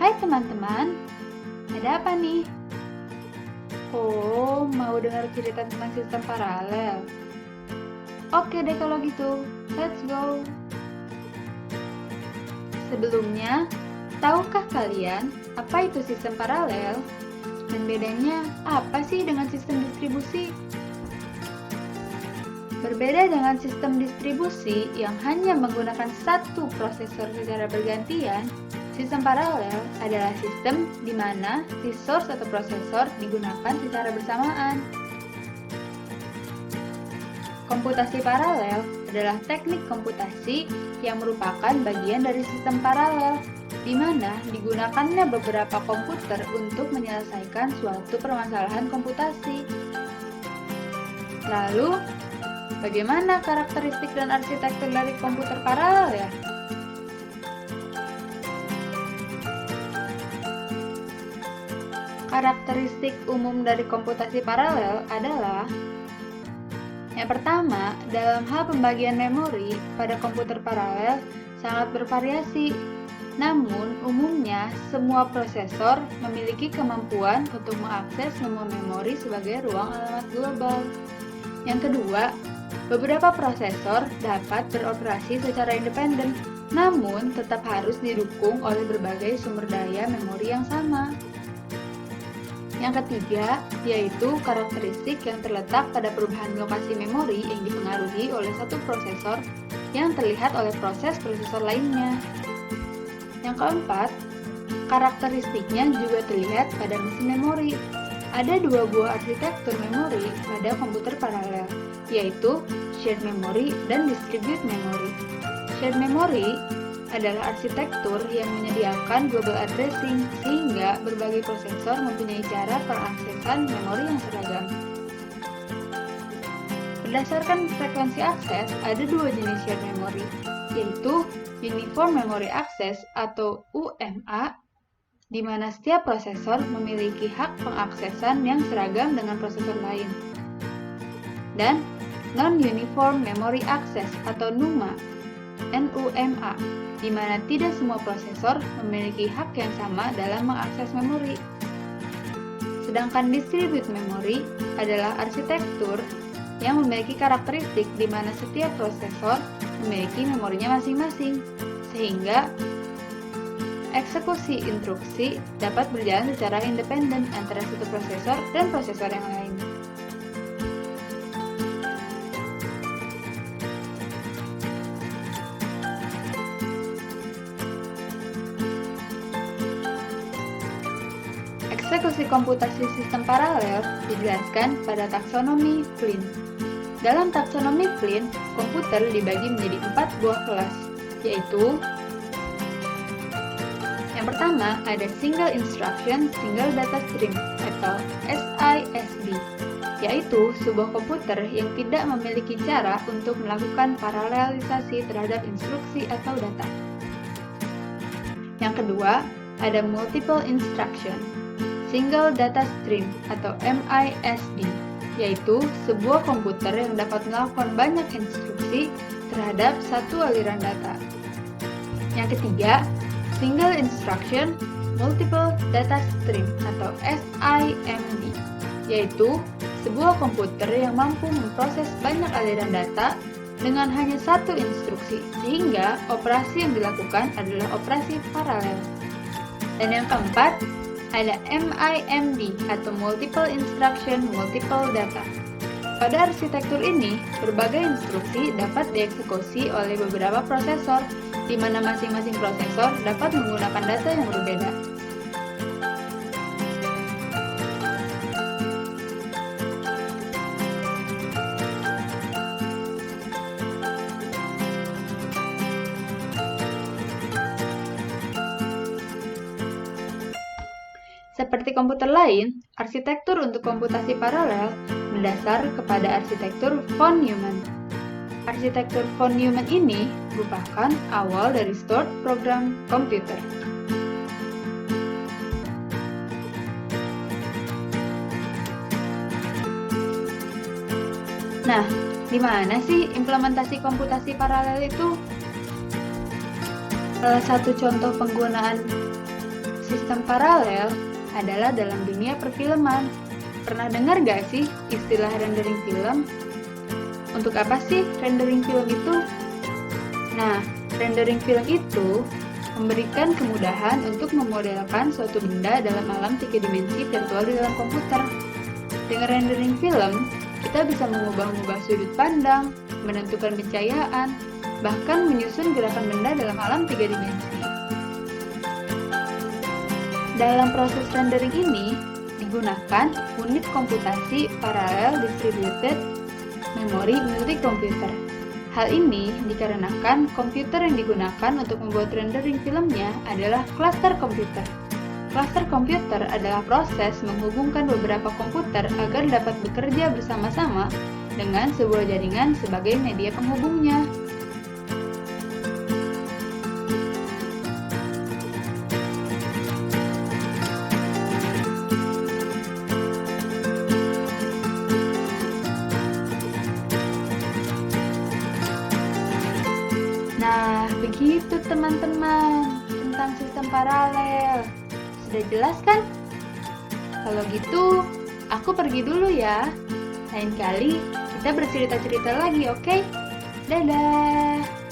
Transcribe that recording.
Hai teman-teman, ada apa nih? Oh, mau dengar cerita tentang sistem paralel? Oke deh kalau gitu, let's go! Sebelumnya, tahukah kalian apa itu sistem paralel? Dan bedanya apa sih dengan sistem distribusi? Berbeda dengan sistem distribusi yang hanya menggunakan satu prosesor secara bergantian, sistem paralel adalah sistem di mana resource atau prosesor digunakan secara bersamaan. Komputasi paralel adalah teknik komputasi yang merupakan bagian dari sistem paralel, di mana digunakannya beberapa komputer untuk menyelesaikan suatu permasalahan komputasi. Lalu, bagaimana karakteristik dan arsitektur dari komputer paralel ya? Karakteristik umum dari komputasi paralel adalah: yang pertama, dalam hal pembagian memori pada komputer paralel sangat bervariasi. Namun, umumnya semua prosesor memiliki kemampuan untuk mengakses semua memori sebagai ruang alamat global. Yang kedua, beberapa prosesor dapat beroperasi secara independen, namun tetap harus didukung oleh berbagai sumber daya memori yang sama. Yang ketiga, yaitu karakteristik yang terletak pada perubahan lokasi memori yang dipengaruhi oleh satu prosesor yang terlihat oleh prosesor lainnya. Yang keempat, karakteristiknya juga terlihat pada mesin memori. Ada dua buah arsitektur memori pada komputer paralel, yaitu shared memory dan distributed memory. Shared memory adalah arsitektur yang menyediakan global addressing, sehingga berbagai prosesor mempunyai cara pengaksesan memori yang seragam. Berdasarkan frekuensi akses, ada dua jenis shared memory, yaitu Uniform Memory Access atau UMA, di mana setiap prosesor memiliki hak pengaksesan yang seragam dengan prosesor lain, dan Non-Uniform Memory Access atau NUMA, di mana tidak semua prosesor memiliki hak yang sama dalam mengakses memori. Sedangkan distributed memory adalah arsitektur yang memiliki karakteristik di mana setiap prosesor memiliki memorinya masing-masing, sehingga eksekusi instruksi dapat berjalan secara independen antara satu prosesor dan prosesor yang lain. Eksekusi komputasi sistem paralel dijelaskan pada taksonomi Flynn. Dalam taksonomi Flynn, komputer dibagi menjadi 4 buah kelas, yaitu: yang pertama ada Single Instruction Single Data Stream atau SISD, yaitu sebuah komputer yang tidak memiliki cara untuk melakukan paralelisasi terhadap instruksi atau data. Yang kedua ada Multiple Instruction Single Data Stream atau MISD, yaitu sebuah komputer yang dapat melakukan banyak instruksi terhadap satu aliran data. Yang ketiga, Single Instruction Multiple Data Stream atau SIMD, yaitu sebuah komputer yang mampu memproses banyak aliran data dengan hanya satu instruksi, sehingga operasi yang dilakukan adalah operasi paralel. Dan yang keempat, ada MIMD atau Multiple Instruction Multiple Data. Pada arsitektur ini, berbagai instruksi dapat dieksekusi oleh beberapa prosesor, di mana masing-masing prosesor dapat menggunakan data yang berbeda. Seperti komputer lain, arsitektur untuk komputasi paralel mendasar kepada arsitektur von Neumann. Arsitektur von Neumann ini merupakan awal dari stored program komputer. Nah, di mana sih implementasi komputasi paralel itu? Salah satu contoh penggunaan Sistem paralel adalah dalam dunia perfilman. Pernah dengar gak sih istilah rendering film? Untuk apa sih rendering film itu? Nah, rendering film itu memberikan kemudahan untuk memodelkan suatu benda dalam alam 3 dimensi virtual di dalam komputer. Dengan rendering film, kita bisa mengubah-ubah sudut pandang, menentukan pencahayaan, bahkan menyusun gerakan benda dalam alam 3 dimensi. Dalam proses rendering ini, digunakan unit komputasi paralel distributed memory multi-komputer. Hal ini dikarenakan komputer yang digunakan untuk membuat rendering filmnya adalah cluster komputer. Cluster komputer adalah proses menghubungkan beberapa komputer agar dapat bekerja bersama-sama dengan sebuah jaringan sebagai media penghubungnya. Nah, begitu teman-teman tentang sistem paralel. Sudah jelas kan? Kalau gitu, aku pergi dulu ya. Lain kali kita bercerita-cerita lagi, oke? Dadah!